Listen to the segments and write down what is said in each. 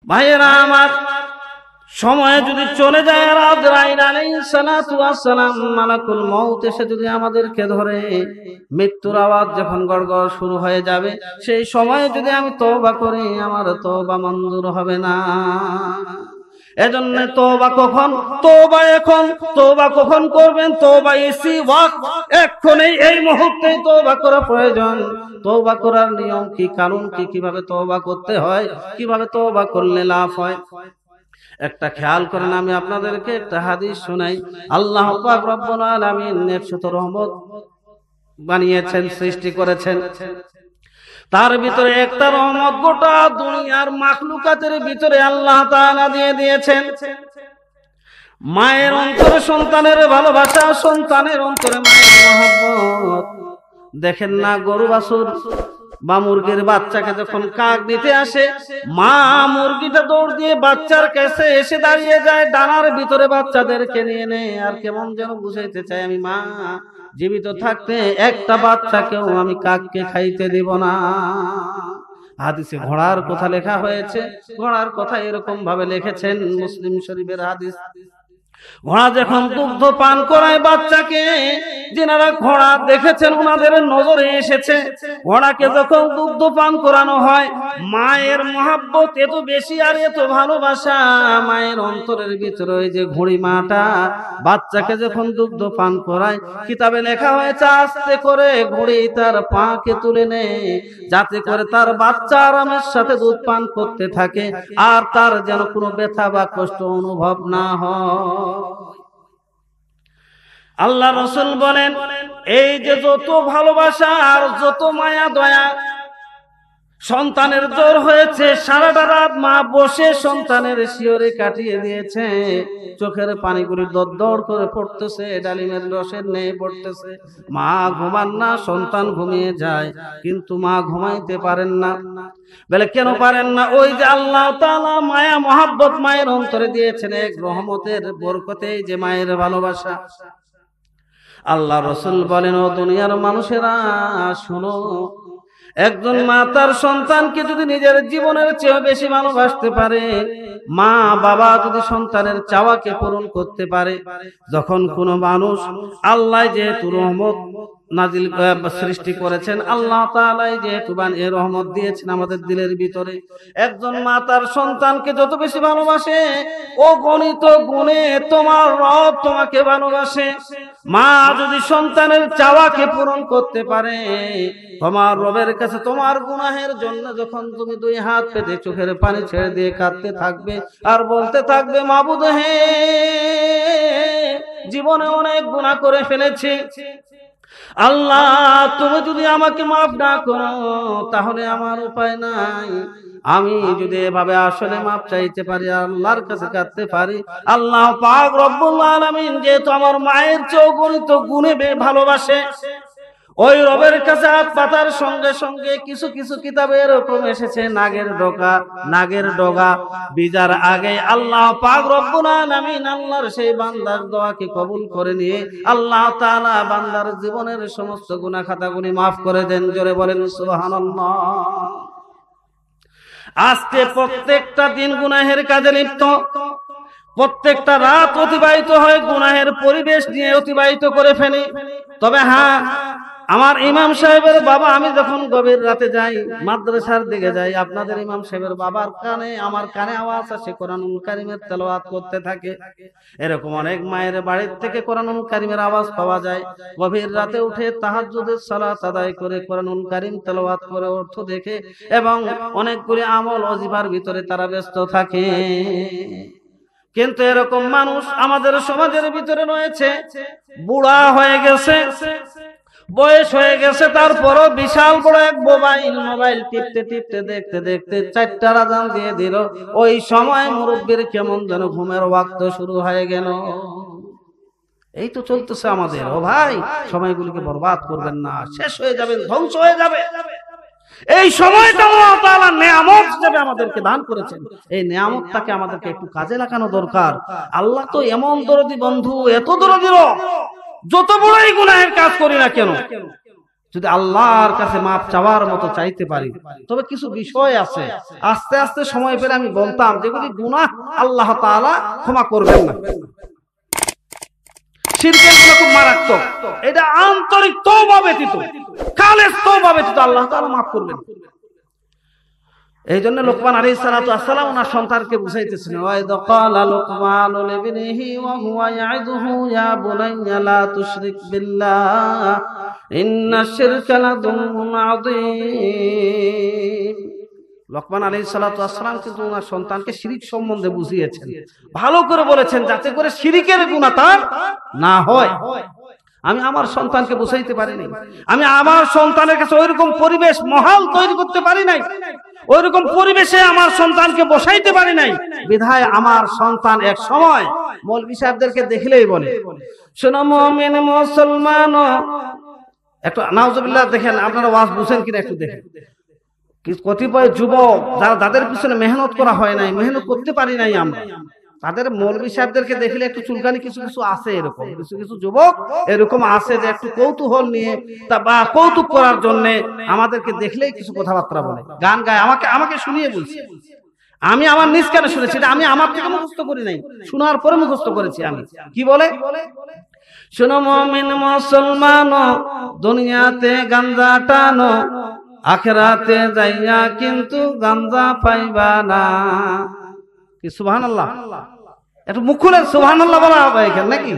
ভাইয়েরা আমার, সময় যদি চলে যায় আর আজরাইল আলাইহিস সালাতু ওয়াস সালাম মালাকুল মউত এসে যদি আমাদেরকে ধরে, মৃত্যুর আওয়াজ যখন গড়গড় শুরু হয়ে যাবে, সেই সময়ে যদি আমি তওবা করি, আমার তওবা মঞ্জুর হবে না। এজন্য তওবা কখন, তওবা এখন, তওবা কখন করবেন? তওবা ইসি ওয়াক্ত, এক্ষুনি এই মুহূর্তে তওবা করা প্রয়োজন। তওবা করার নিয়ম কি, কানুন কি, কিভাবে তওবা করতে হয়, কিভাবে তওবা করলে লাভ হয়, একটা খেয়াল করেন। আমি আপনাদেরকে একটা হাদিস শোনাই। আল্লাহ পাক রব্বুল আলামিন 100 রহমত বানিয়েছেন, সৃষ্টি করেছেন। তার ভিতরে একটা রহমত গোটা দুনিয়ার মাখলুকাতের ভিতরে আল্লাহ তাআলা দিয়ে দিয়েছেন। মায়ের অন্তরে সন্তানের ভালোবাসা, সন্তানের অন্তরে মায়ের মহব্বত। দেখেন না, গরু বাছুর বা মুরগির বাচ্চাকে যখন কাক দিতে আসে, মা মুরগিটা দৌড় দিয়ে বাচ্চার কাছে এসে দাঁড়িয়ে যায়, ডানার ভিতরে বাচ্চাদেরকে নিয়ে নেয়, আর কেমন যেন বুঝাইতে চায়, আমি মা জীবিত থাকতে একটা বাচ্চাকেও আমি কাককে খাইতে দিব না। হাদিসে ঘোড়ার কথা লেখা হয়েছে, ঘোড়ার কথা এরকম ভাবে লিখেছেন মুসলিম শরীফের হাদিস। ঘোড়া যখন দুগ্ধ পান করায় বাচ্চাকে, যিনারা ঘোড়া দেখেছেন ওনাদের নজরে এসেছে, ঘোড়াকে যখন দুগ্ধ পান করানো হয়, মায়ের মহব্বত এত বেশি আর এত ভালোবাসা মায়ের অন্তরের ভিতরে। ওই যে ঘোড়ি মাটা বাচ্চাকে যখন দুগ্ধ পান করায়, কিতাবে লেখা হয়েছে আস্তে করে ঘোড়ি তার পাকে তুলে নেয়, যাতে করে তার বাচ্চা আরামের সাথে দুধ পান করতে থাকে, আর তার যেন কোনো ব্যথা বা কষ্ট অনুভব না হয়। আল্লাহ রাসূল বলেন, এই যে যত ভালোবাসা আর যত মায়া দয়া সন্তানের জ্বর হয়েছে, সারাটা রাত মা বসে সন্তানের শিয়রে কাটিয়ে দিয়েছে, চোখের পানিগুলি দরদর করে পড়তেছে, ডালিমের রসের নেই পড়তেছে। মা ঘুমান না, সন্তান ঘুমিয়ে যায়, কিন্তু মা ঘুমাইতে পারেন না। বলে কেন পারেন না? ওই যে আল্লাহ তাআলা মায়া মহব্বত মায়ের অন্তরে দিয়েছেন, এক রহমতের বরকতে যে মায়ের ভালোবাসা। আল্লাহ রাসূল বলেন, ও দুনিয়ার মানুষেরা শোনো, একজন মা তার সন্তানকে যদি নিজের জীবনের চেয়ে বেশি ভালোবাসতে পারে, মা বাবা যদি সন্তানের চাওয়াকে পূরণ করতে পারে, যখন কোন মানুষ, আল্লাহ যেহেতু রহমত নাজিল সৃষ্টি করেছেন, আল্লাহ তাআলা যেহেতু এই রহমত দিয়েছেন আমাদের দিলের ভিতরে, একজন মা তার সন্তানকে যত বেশি ভালোবাসে, ও গণিত গুণে তোমার রব তোমাকে ভালোবাসে। মা যদি সন্তানের চাওয়াকে পূরণ করতে পারে, তোমার রবের কাছে তোমার গুনাহের জন্য যখন তুমি দুই হাত পেতে চোখের পানি ছেড়ে দিয়ে কাঁদতে থাকবে আর বলতে থাকবে, মাবুদ হে, জীবনে অনেক গুনাহ করে ফেলেছি, আল্লাহ তুমি যদি আমাকে মাফ না করো তাহলে আমার উপায় নাই। আমি যদি এভাবে আসলে মাফ চাইতে পারি, আল্লাহর কাছে কাঁদতে পারি, আল্লাহ পাক রব্বুল আলামিন যেহেতু আমার মায়ের চেয়ে গণিত গুণে ভালোবাসে, ওই রবের কাছে হাত পাতার সঙ্গে সঙ্গে কিছু কিছু কিতাবে এরকম এসেছে, নাগের ডগা বিজার আগে আল্লাহ পাক রব্বুল আলামিন আল্লাহর সেই বান্দার দোয়াকে কবুল করে নিয়ে আল্লাহ তাআলা বান্দার জীবনের সমস্ত গুনাহ খাতাগুলি মাফ করে দেন। জোরে বলেন সুবহানাল্লাহ। আজকে প্রত্যেকটা দিন গুনাহের কাজে লিপ্ত, প্রত্যেকটা রাত অতিবাহিত হয় গুনাহের পরিবেশ নিয়ে অতিবাহিত করে ফেলি। তবে হ্যাঁ, আমার ইমাম সাহেবের বাবা, আমি যখন গভীর রাতে যাই, মাদ্রাসার দিকে যাই, আপনাদের ইমাম সাহেবের বাবার কানে, আমার কানে আওয়াজ আসে কোরআনুল কারীমের তেলাওয়াত করতে থাকে। এরকম অনেক মায়ের বাড়ির থেকে কোরআনুল কারীমের আওয়াজ পাওয়া যায়। গভীর রাতে উঠে তাহাজ্জুদের সালাত আদায় করে কোরআনুল কারীম তেলাওয়াত করে অর্থ দেখে, এবং অনেকগুলি আমল ওজিফার ভিতরে তারা ব্যস্ত থাকে। কিন্তু এরকম মানুষ আমাদের সমাজের ভিতরে রয়েছে, বুড়া হয়ে গেছে, বয়স হয়ে গেছে, তারপরও বিশাল বড় এক মোবাইল টিপতে টিপতে দেখতে দেখতে 4টার আযান দিয়ে দিল। ওই সময় মুরব্বির কেমন যেন ঘুমের ওয়াক্ত শুরু হয়ে গেল। এই তো চলতেছে আমাদের। ও ভাই, সময়গুলিকে বরবাদ করবেন না, শেষ হয়ে যাবেন, ধ্বংস হয়ে যাবে। এই সময়টা আল্লাহ তাআলা নিয়ামত হিসেবে আমাদেরকে দান করেছেন, এই নিয়ামতটাকে আমাদেরকে একটু কাজে লাগানো দরকার। আল্লাহ তো এমন দরদি বন্ধু, এত দরদি, যত বড়ই গুনাহের কাজ করি না কেন, যদি আল্লাহর কাছে মাপ চাওয়ার মতো চাইতে পারি। তবে কিছু বিষয় আছে, আস্তে আস্তে সময় পেলে আমি বলতাম, যেগুলি গুনাহ আল্লাহ তাআলা ক্ষমা করবেন না। শিরকের গুনাহ খুব মারাত্মক, এটা আন্তরিক তওবা ব্যতীত, খালেস তওবা ব্যতীত আল্লাহ তাআলা মাফ করবেন। এই জন্য লোকমান আলাইহিস সালাতু ওয়াস সালাম ওনার সন্তানকে বুঝাইতেছেন, ওয়াইদ ক্বালা লুকমানু লিবনিহি ওয়া হুয়া ইয়াইদুহু ইয়া বুনাইয়া লা তুশরিক বিল্লাহ ইন্নাশ শিরকা লাযুলমুন আযীম। লোকমান আলাইহিস সালাতু ওয়াস সালাম কিন্তু ওনার সন্তানকে শিরক সম্বন্ধে বুঝিয়েছেন, ভালো করে বলেছেন, যাতে করে শিরকের গুনাহ তার না হয়। আমি আমার সন্তানকে বুঝাইতে পারি নাই, আমি আমার সন্তানের কাছে ওইরকম পরিবেশ মহাল তৈরি করতে পারি নাই, ওইরকম পরিবেশে আমার সন্তানকে বসাইতে পারি নাই, বিধায় আমার সন্তান এক সময় মৌলভী সাহেবদেরকে দেখলেই বলে, শোনো মুমিন মুসলমান, একটু নাউজুবিল্লাহ দেখেন, আপনারা ওয়াজ বুঝেন কিনা একটু দেখেন। কতিপয় যুবক যারা তাদের পিছনে মেহনত করা হয় নাই, মেহনত করতে পারি নাই আমরা, তাদের মৌলভী সাহেবদেরকে দেখলে একটু চুলকানি কিছু কিছু আছে, এরকম কিছু কিছু যুবক এরকম আছে যে একটু কৌতূহল নিয়ে বা কৌতুক করার জন্য আমাদেরকে দেখলেই কিছু কথাবার্তা বলে, গান গায়, আমাকে শুনিয়ে বলছে। আমি আমার নিজ কানে শুনেছি, আমি আমার থেকে মুখস্থ করি নাই, শোনার পরে মুখস্থ করেছি। আমি কি বলে, শোনো মুমিন মুসলমান, দুনিয়াতে গাঞ্জা টানো, আখিরাতে যাইয়া কিন্তু গাঞ্জা পাইবা না। কি সুবহানাল্লাহ, একটু মুখ খুলে সুবহানাল্লাহ বলা হবে এখানে নাকি?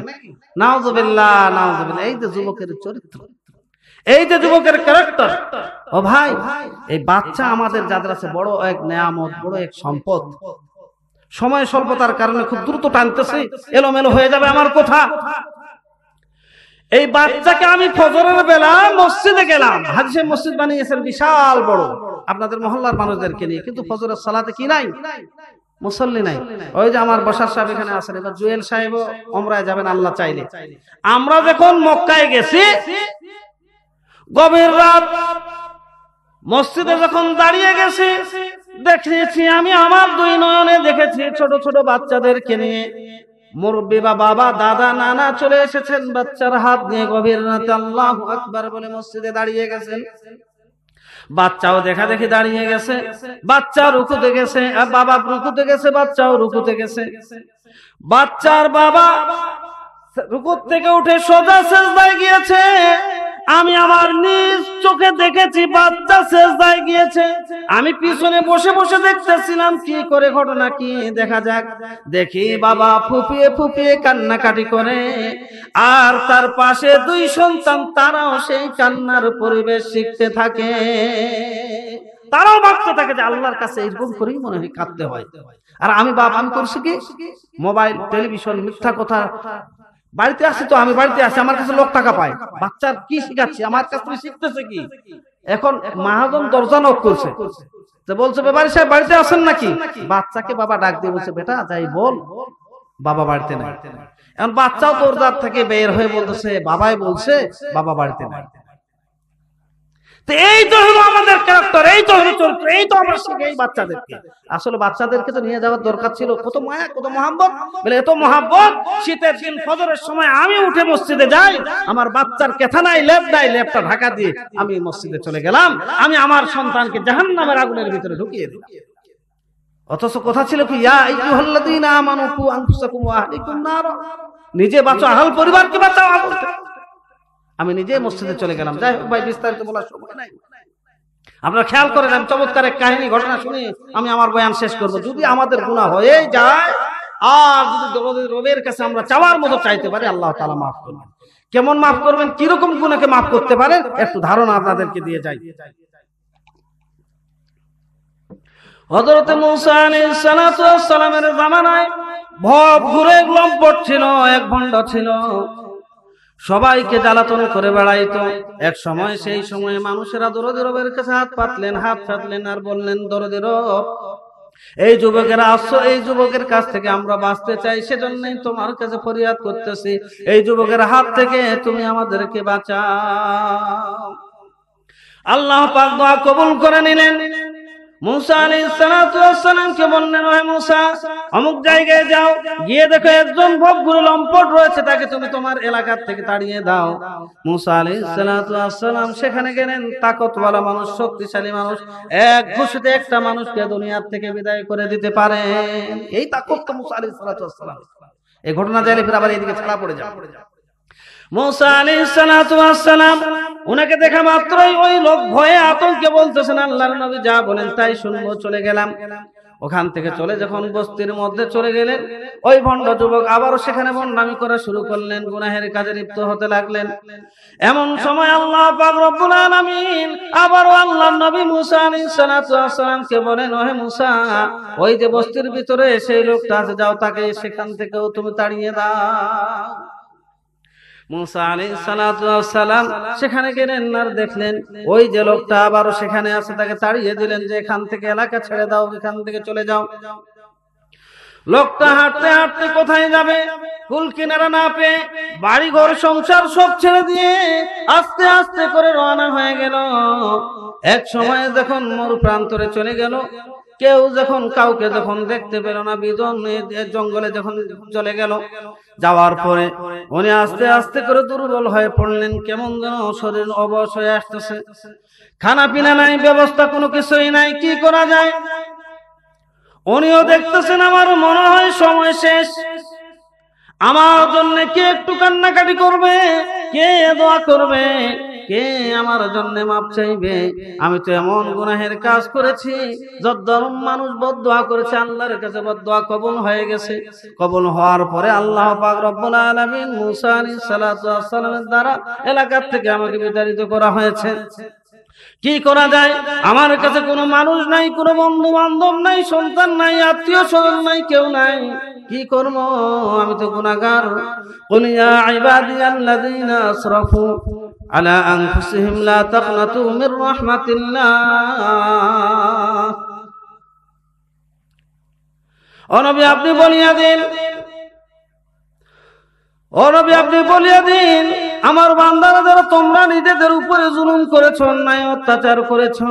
নাউজুবিল্লাহ নাউজুবিল্লাহ। এই যে যুবকের চরিত্র, এই যে যুবকের ক্যারেক্টার, ও ভাই, এই বাচ্চা আমাদের যাদের আছে বড় এক নেয়ামত, বড় এক সম্পদ। সময় স্বল্পতার কারণে খুব দ্রুত টানতেছি, এলোমেলো হয়ে যাবে আমার কথা। এই বাচ্চাকে আমি ফজরের বেলা মসজিদে গেলাম, হাদিসে মসজিদ বানিয়েছেন বিশাল বড় আপনাদের মহল্লার মানুষদেরকে নিয়ে, কিন্তু ফজরের সালাতে কি নাই, মুসল্লি নাই। ওই যে আমার বসার সাহেব এখানে আছেন, এবার জুয়েল সাহেব ওমরায় যাবেন আল্লাহ চাইলে। আমরা যখন মক্কায় গেছি, গভীর রাত মসজিদে যখন দাঁড়িয়ে গেছি, দেখেছি আমি আমার দুই নয়নে দেখেছি ছোট ছোট বাচ্চাদেরকে নিয়ে মুরব্বি বা বাবা দাদা নানা চলে এসেছেন, বাচ্চার হাত নিয়ে গভীর রাতে আল্লাহু আকবার বলে মসজিদে দাঁড়িয়ে গেছেন। বাচ্চাও দেখা দেখি দাঁড়িয়ে গেছে, বাচ্চা রুকুতে গেছে, বাবা রুকুতে গেছে, বাচ্চাও রুকুতে গেছে। বাচ্চার বাবা রুকু থেকে উঠে সোজা সিজদায় গিয়েছে, আমি আমার নিজ চোখে দেখেছি বাচ্চা সিজদায় গিয়েছে। আমি পিছনে বসে বসে দেখতেছিলাম কি করে, ঘটনা কি দেখা যাক। দেখি বাবা ফুপিয়ে ফুপিয়ে কান্নাকাটি করে, আর তার পাশে দুই সন্তান, তারাও সেই কান্নার পরিবেশ শিখতে থাকে, তারাও ভাবতে থাকে যে আল্লাহর কাছে এরকম করেই মনে হয় কাঁদতে হয়। আর আমি করছি কি, মোবাইল টেলিভিশন মিথ্যা কথা। বাড়িতে আসি তো, আমি বাড়িতে আসি, আমার কাছে লোক টাকা পায়, বাচ্চার কি শিখাচ্ছি, আমার কাছ থেকে শিখতেছে কি। এখন মাহাজন দরজা নক করছে, বলছে ব্যাপারী সাহেব বাড়িতে আসেন নাকি? বাচ্চাকে বাবা ডাক দিয়ে বলছে, বেটা যাই বল, বাবা বাড়িতে নাই। এখন বাচ্চাও দরজার থেকে বের হয়ে বলতেছে, বাবাই বলছে বাবা বাড়িতে নাই। এই তো হলো আমাদের ক্যারেক্টার, এই তো হলো চরিত্র, এই তো আমরা শিখি এই বাচ্চাদেরকে। আসলে বাচ্চাদেরকে তো নিয়ে যাওয়ার দরকার ছিল, কত মায়া কত মহাব্বত, বলে এত মহাব্বত। শীতের দিন ফজরের সময় আমি উঠে মসজিদে যাই, আমার বাচ্চার কেথা নাই, লেপ নাই, লেপটা ঢাকা দিয়ে আমি মসজিদে চলে গেলাম, আমি আমার সন্তানকে জাহান্নামের আগুনের ভিতরে ঢুকিয়ে দিই। অথচ কথা ছিল কি, ইয়া আইয়ুহাল্লাযীনা আমানু কু আনফুসাকুম ওয়া আহলিকুম নার, নিজে বাঁচো, আহল পরিবারকে বাঁচাও। আমি নিজে মসজিদে চলে গেলাম। যাই হোক ভাই, বিস্তারিত বলার সময় নাই, আপনারা খেয়াল করেন। আমি চমৎকার এক কাহিনী ঘটনা শুনি আমি আমার বয়ান শেষ করব। যদি আমাদের গুনাহ হয়ে যায়, আর যদি রবের কাছে আমরা চাওয়ার মতো চাইতে পারি, আল্লাহ তাআলা মাফ করবেন। কেমন মাফ করবেন, কিরকম গুনাহকে মাফ করতে পারেন, একটু ধারণা আপনাদেরকে দিয়ে যাই। হযরত মূসা আলাইহিস সালাতু ওয়াস সালামের জামানায় ভব ঘুরে লম্পট ছিল, এক ভণ্ড ছিল, সবাইকে জ্বালাতন করে বেড়াইতো। এক সময়, সেই সময়ে মানুষেরা দরদী রবের কাছে হাত পাতলেন আর বললেন, দরদী রব, এই যুবকেরা আসছো, এই যুবকের কাছ থেকে আমরা বাঁচতে চাই, সেজন্যই তোমার কাছে ফরিয়াদ করতেছি, এই যুবকের হাত থেকে তুমি আমাদেরকে বাঁচাও। আল্লাহ পাক দোয়া কবুল করে নিলেন। মুসা আলাইহিস সালাতু ওয়াস সালামকে বললেন, ওহে মুসা, অমুক জায়গায় যাও, গিয়ে দেখো একজন ভবঘুরে লম্পট রয়েছে, তাকে তুমি তোমার এলাকা থেকে তাড়িয়ে দাও। মুসা আলাইহিস সালাতু ওয়াস সালাম সেখানে গেলেন। তাকতওয়ালা মানুষ, শক্তিশালী মানুষ, এক ঘুষিতে একটা মানুষকে দুনিয়ার থেকে বিদায় করে দিতে পারেন। এই তাকত তো মুসা আলাইহিস সালাতু ওয়াস সালাম। এই ঘটনা যাইলে ফির আবার এইদিকে ছাড়া পড়ে যাও। মুসা আলাইহিস সালাতু ওয়াস সালাম উনাকে দেখা মাত্রই ওই লোক ভয়ে আতঙ্কে বলতেছেন, আল্লাহর নবী যা বলেন তাই শুনবো। চলে গেলাম। ওখান থেকে চলে যখন বস্তির মধ্যে চলে গেলেন, ওই ভণ্ড যুবক আবারও সেখানে ভণ্ডামি করা শুরু করলেন, গুনাহের কাজে লিপ্ত হতে লাগলেন। এমন সময় আল্লাহ পাক রব্বুল আলামিন আবারও আল্লাহর নবী মুসা আলাইহিস সালাতু ওয়াস সালামকে বলেন, ওহে মুসা, ওই যে বস্তির ভিতরে সেই লোকটা আছে, যাও তাকে সেখান থেকেও তুমি তাড়িয়ে দাও। মুসা আলাইহিস সালাতু ওয়াস সালাম সেখানে গেলেন আর দেখলেন ওই যে লোকটা আবারও সেখানে আছে, তাকে তাড়িয়ে দিলেন যে এখান থেকে এলাকা ছেড়ে দাও, এখান থেকে চলে যাও। লোকটা হাঁটতে হাঁটতে কোথায় যাবে কুল কিনারা না পেয়ে বাড়ি ঘর সংসার সব ছেড়ে দিয়ে আস্তে আস্তে করে রওনা হয়ে গেল। এক সময় যখন মরু প্রান্তরে চলে গেল, কেউ যখন কাউকে যখন দেখতে পেল না, বিজন জঙ্গলে যখন চলে গেল, যাওয়ার পরে উনি আস্তে আস্তে করে দুর্বল হয়ে পড়লেন। কেমন যেন শরীর অবশ হয়ে আসতেছে, খানা পিনা নাই, ব্যবস্থা কোনো কিছুই নাই, কি করা যায়? উনিও দেখতেছেন আমার মনে হয় সময় শেষ, আমার জন্য কে একটু কান্নাকাটি করবে, কে দোয়া করবে, কে আমার জন্য মাপ চাইবে? আমি তো এমন গুনাহের কাজ করেছি, যদ্দরম মানুষ বদদোয়া করেছে, আল্লাহর কাছে বদদোয়া কবুল হয়ে গেছে। কবুল হওয়ার পরে আল্লাহ পাক রব্বুল আলামিন মুসা আলাইহিস সালাতু ওয়াস সালামের দ্বারা এলাকার থেকে আমাকে বিতাড়িত করা হয়েছে। কি করা যায়? আমার কাছে কোনো মানুষ নাই, কোনো বন্ধু বান্ধব নাই, সন্তান নাই, আত্মীয় স্বজন নাই, কেউ নাই, কি করব? আমি তো গুনাহগার। কুল ইয়া ইবাদিয়াল্লাযীনা আসরাফু আলা আনফুসিহিম লা তাকনাতু মির রাহমাতিল্লাহ। ও নবী আপনি বলিয়া দিন, ও নবী আপনি বলিয়া দিন, আমার বান্দারা যারা তোমরা নিজেদের উপরে জুলুম করেছো, অন্যায় অত্যাচার করেছো,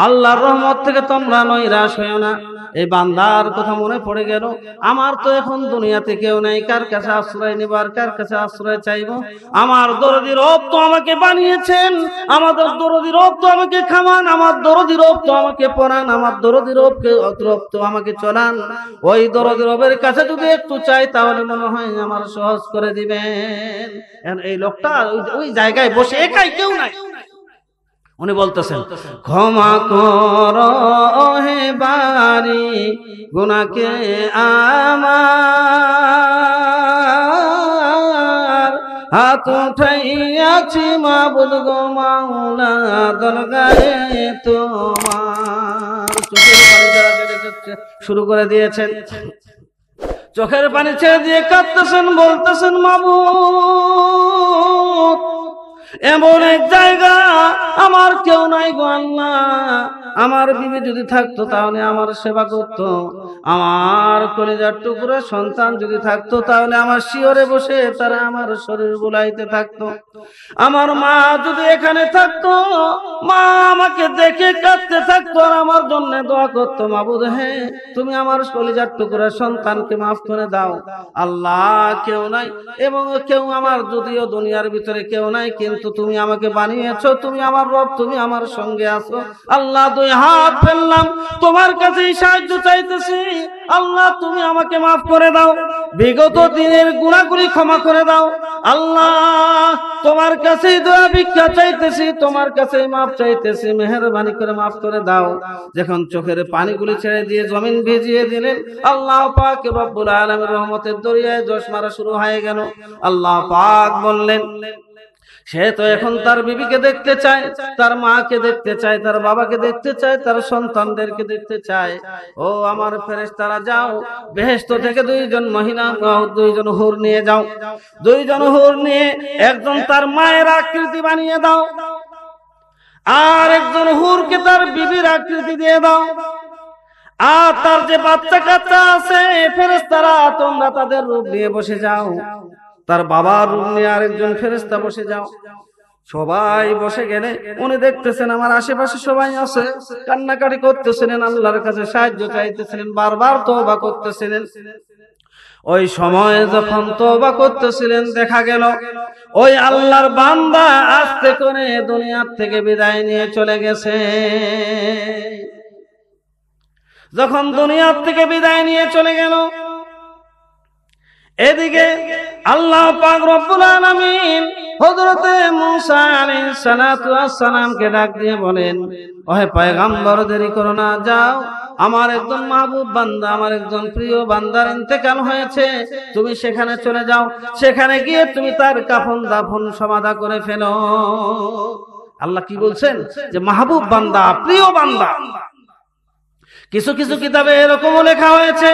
আল্লাহর রহমত থেকে তোমরা নৈরাশ হইও না। এই বান্দার কথা মনে পড়ে গেল, আমার তো এখন দুনিয়াতে কেউ নাই, কার কাছে আশ্রয় নিবার, কার কাছে আশ্রয় চাইবো? আমার দরদি রব তো আমাকে বানিয়েছেন, আমাদের দরদি রব তো আমাকে খামান, আমার দরদি রব তো আমাকে পড়ান, আমার দরদি রব তো আমাকে চলান। ওই দরদি রবের কাছে যদি একটু চাই তাহলে মনে হয় আমার সহজ করে দিবেন। এই লোকটা ওই জায়গায় বসে একাই, কেউ নাই। উনি বলতেছেন, ক্ষমা করো হে বারি গুনাহকে আমার, হাত উঠাইয়াছি মাবুদ গো মাওলা দরগাহে তোমার। চোখের পানি ছেড়ে শুরু করে দিয়েছেন, চোখের পানি ছেড়ে দিয়ে কাঁদতেছেন, বলতেছেন, মাবুদ এমন এক জায়গা আমার কেউ নাই গো আল্লাহ, আমার বিবি যদি থাকতো তাহলে আমার সেবা করতো, আমার কলিজার টুকরা সন্তান যদি থাকতো তাহলে আমার শিয়রে বসে তারা আমার শরীর বুলাইতে থাকতো, আমার মা যদি এখানে থাকতো, মা আমাকে দেখে কাঁদতে থাকতো আর আমার জন্য দোয়া করতো। মাবুদ হে, তুমি আমার কলিজার টুকরা সন্তানকে মাফ করে দাও। আল্লাহ কেউ নাই, এবং কেউ আমার যদিও দুনিয়ার ভিতরে কেউ নাই, কিন্তু তুমি আমাকে বানিয়েছো, তুমি আমার রব, তুমি আমার সঙ্গে আছো। আল্লাহ দুই হাত ফেললাম, তোমার কাছেই সাহায্য চাইতেছি। আল্লাহ তুমি আমাকে মাফ করে দাও, বিগত দিনের গুনাহগুলি ক্ষমা করে দাও। আল্লাহ তোমার কাছেই দোয়া ভিক্ষা চাইতেছি, তোমার কাছেই মাফ চাইতেছি, মেহেরবানি করে মাফ করে দাও। যখন চোখের পানিগুলি ছেড়ে দিয়ে জমিন ভিজিয়ে দিলেন, আল্লাহ পাক রব্বুল আলামিনের রহমতের দরিয়ায় জোশ মারা শুরু হয়ে গেল। আল্লাহ পাক বললেন, সে তো এখন তার বিবিকে দেখতে চায়, তার মাকে দেখতে চায়, তার বাবাকে দেখতে চায়, তার সন্তানদেরকে দেখতে চায়। ও আমার ফেরেশতারা, যাও বেহেশত থেকে দুইজন মহিলা, দুইজন হুর নিয়ে যাও, দুইজন হুর নিয়ে একজন তার মায়ের আকৃতি বানিয়ে দাও, আর একজন হুরকে তার বিবির আকৃতি দিয়ে দাও। আর তার যে বাচ্চা কাচ্চা আছে, ফেরেশতারা তোমরা তাদের রূপ নিয়ে বসে যাও, তার বাবার রূপ নিয়ে আরেকজন ফেরেশতা বসে যাও। সবাই বসে গেলে উনি দেখতেছেন আমার আশেপাশে সবাই আছে, কান্নাকাটি করতেছিলেন, আল্লাহর কাছে সাহায্য চাইতেছিলেন, বারবার তওবা করতেছিলেন। ওই সময় যখন তওবা করতেছিলেন দেখা গেল ওই আল্লাহর বান্দা আস্তে করে দুনিয়ার থেকে বিদায় নিয়ে চলে গেছে। যখন দুনিয়ার থেকে বিদায় নিয়ে চলে গেল, এদিকে আল্লাহ পাক রব্বুল আলামিন হযরতে মূসা আলাইহিস সালাতু ওয়াস সালামকে ডাক দিয়ে বলেন, ওহে পয়গম্বর দেরি করো না, যাও, আমার একজন মাহবুব বান্দা, আমার একজন প্রিয় বান্দার ইন্তেকাল হয়েছে, তুমি সেখানে চলে যাও, সেখানে গিয়ে তুমি তার কাফন দাফন সমাধা করে ফেলো। আল্লাহ কি বলছেন যে মাহবুব বান্দা, প্রিয় বান্দা। কিছু কিছু কিতাবে এরকমও লেখা হয়েছে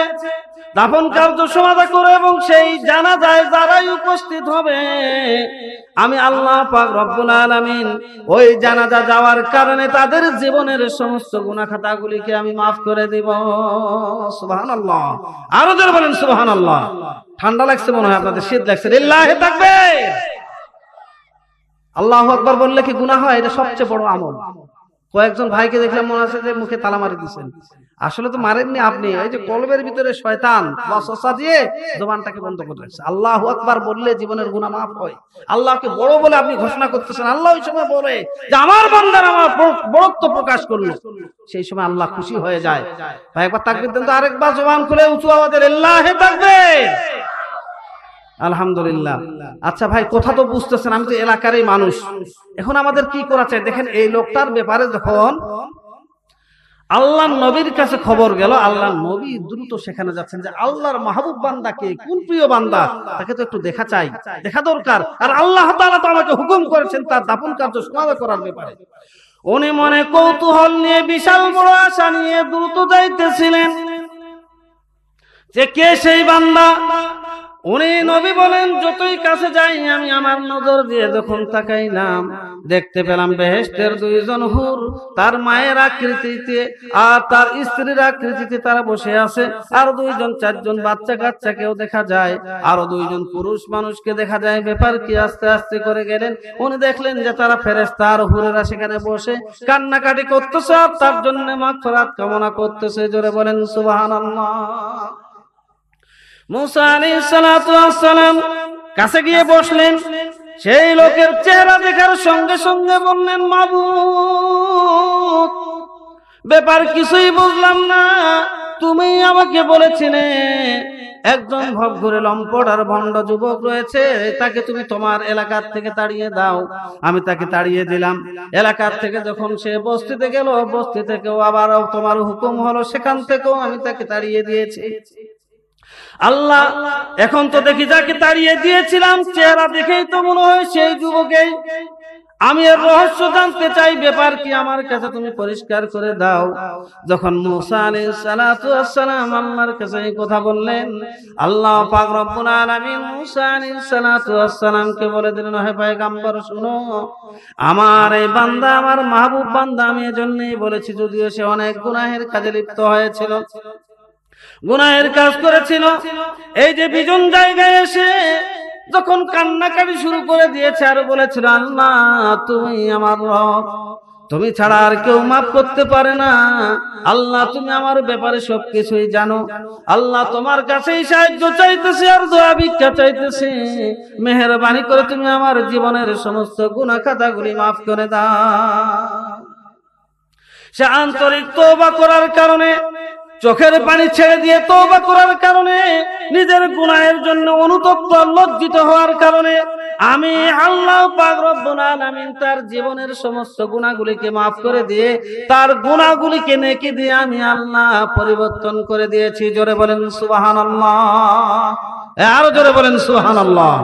দাফন কার্য সমাধা করে এবং সেই জানাজায় যারাই উপস্থিত হবে আমি আল্লাহ পাক রব্বুল আলামিন ওই জানাজা যাওয়ার কারণে তাদের জীবনের সমস্ত গুনাহ খাতাগুলিকে আমি মাফ করে দিব। সুবহানাল্লাহ, আরো জোরে বলেন সুবহানাল্লাহ। ঠান্ডা লাগছে মনে হয় আপনাদের, শীত লাগছে। লিল্লাহি তাকবীর। আল্লাহু আকবার বললে কি গুনাহ হয়? এটা সবচেয়ে বড় আমল। কয়েকজন ভাইকে দেখলাম মনে আছে যে মুখে তালা মারি দিচ্ছেন, আসলে তো মারেননি আপনি, এই যে কলবের ভিতরে শয়তান ওয়াসওয়াসা দিয়ে জবানটাকে বন্ধ করে রাখছে। আল্লাহু আকবার বললে জীবনের গুনাহ মাফ হয়। আল্লাহকে বড় বলে আপনি ঘোষণা করতেছেন, আল্লাহ ওই সময় বলে যে আমার বান্দার আমার বড়ত্ব প্রকাশ করলো, সেই সময় আল্লাহ খুশি হয়ে যায়। ভাই একবার তাকবীর দেন তো, আরেকবার জবান খুলে উঁচু আওয়াজে লিল্লাহি তাকবীর। আলহামদুলিল্লাহ। আচ্ছা ভাই, কথা তো বুঝতেছেন, আমি তো এলাকারই মানুষ। এখন আমাদের কি করা চাই দেখেন, এই লোকটার ব্যাপারে যখন আল্লাহর নবীর কাছে খবর গেল, আল্লাহর নবী দ্রুত সেখানে যাচ্ছেন যে আল্লাহর মাহবুব বান্দাকে, কোন প্রিয় বান্দা, তাকে তো একটু দেখা চাই, দেখা দরকার। আর আল্লাহ তাআলা তো আমাকে হুকুম করেছেন তার দাফন কার্য সমাধা করার ব্যাপারে। উনি মনে কৌতূহল নিয়ে, বিশাল বড় আশা নিয়ে দ্রুত যাইতেছিলেন যে কে সেই বান্দা। উনি নবী বলেন, যতই কাছে যাই আমি আমার নজর দিয়ে যখন তাকাইলাম দেখতে পেলাম বেহেশতের দুইজন হুর তার মায়ের আকৃতিতে আর তার স্ত্রীর আকৃতিতে তারা বসে আছে। আর দুইজন চারজন বাচ্চা কাচ্চাকেও দেখা যায়, আরো দুইজন পুরুষ মানুষকে দেখা যায়। ব্যাপার কি? আস্তে আস্তে করে গেলেন, উনি দেখলেন যে তারা ফেরেশতা আর হুরেরা সেখানে বসে কান্নাকাটি করতেছে আর তার জন্য মাগফিরাত কামনা করতেছে। জোরে বলেন সুবহানাল্লাহ। মূসা আলাইহিস সালাতু ওয়াস সালাম কাছে গিয়ে বসলেন। সেই লোকের চেহারা দেখার সঙ্গে সঙ্গে বললেন, মাবুদ, ব্যাপার কিছুই বুঝলাম না, তুমি আমাকে বলেছিলে একজন ভবঘুরে লম্পট আর ভণ্ড যুবক রয়েছে, তাকে তুমি তোমার এলাকার থেকে তাড়িয়ে দাও। আমি তাকে তাড়িয়ে দিলাম। এলাকার থেকে যখন সে বস্তিতে গেল, বস্তি থেকেও আবার তোমার হুকুম হলো, সেখান থেকেও আমি তাকে তাড়িয়ে দিয়েছি। আল্লাহ, এখন তো দেখি যাকে তাড়িয়ে দিয়েছিলাম চেহারা দেখেই তো মনে হয় সেই যুবকেই। আমি এর রহস্য জানতে চাই, ব্যাপার কি আমার কাছে তুমি পরিষ্কার করে দাও। যখন মূসা আলাইহিস সালাতু ওয়াস সালাম আল্লাহর কাছে এই কথা বললেন, আল্লাহ পাক রব্বুল আলামিন মূসা আলাইহিস সালাতু ওয়াস সালামকে বলে দিলেন, হে পয়গম্বর শুনো, আমার এই বান্দা আমার মাহবুব বান্দা, আমি এজন্যই বলেছি, যদিও সে অনেক গুনাহের কাজে লিপ্ত হয়েছিল, গুনাহের কাজ করেছিল, এই যে বিজন জায়গায় এসে যখন কান্নাকাটি শুরু করে দিয়েছে আর বলেছিল, আল্লাহ তুমি আমার রব, তুমি ছাড়া আর কেউ মাফ করতে পারে না, আল্লাহ তুমি আমার ব্যাপারে সবকিছুই জানো, আল্লাহ তোমার কাছেই সাহায্য চাইতেছি আর দোয়া ভিক্ষা চাইতেছি, মেহেরবানি করে তুমি আমার জীবনের সমস্ত গুনাহ খাতাগুলি মাফ করে দাও। সে আন্তরিক তওবা করার কারণে, চোখের পানি ছেড়ে দিয়ে তওবা করার কারণে, নিজের গুনাহের জন্য অনুতপ্ত লজ্জিত হওয়ার কারণে আমি আল্লাহ পাক রব্বুল আলামিন তার জীবনের সমস্ত গুনাহগুলিকে মাফ করে দিয়ে তার গুনাহগুলিকে নেকি দিয়ে আমি আল্লাহ পরিবর্তন করে দিয়েছি। জোরে বলেন সুবহানাল্লাহ। আরো জোরে বলেন সুবহানাল্লাহ।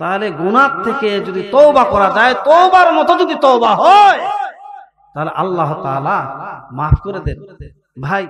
তাহলে গুনাহ থেকে যদি তওবা করা যায়, তওবার মতো যদি তওবা হয়, তাহলে আল্লাহ তাআলা মাফ করে দেন। ভাই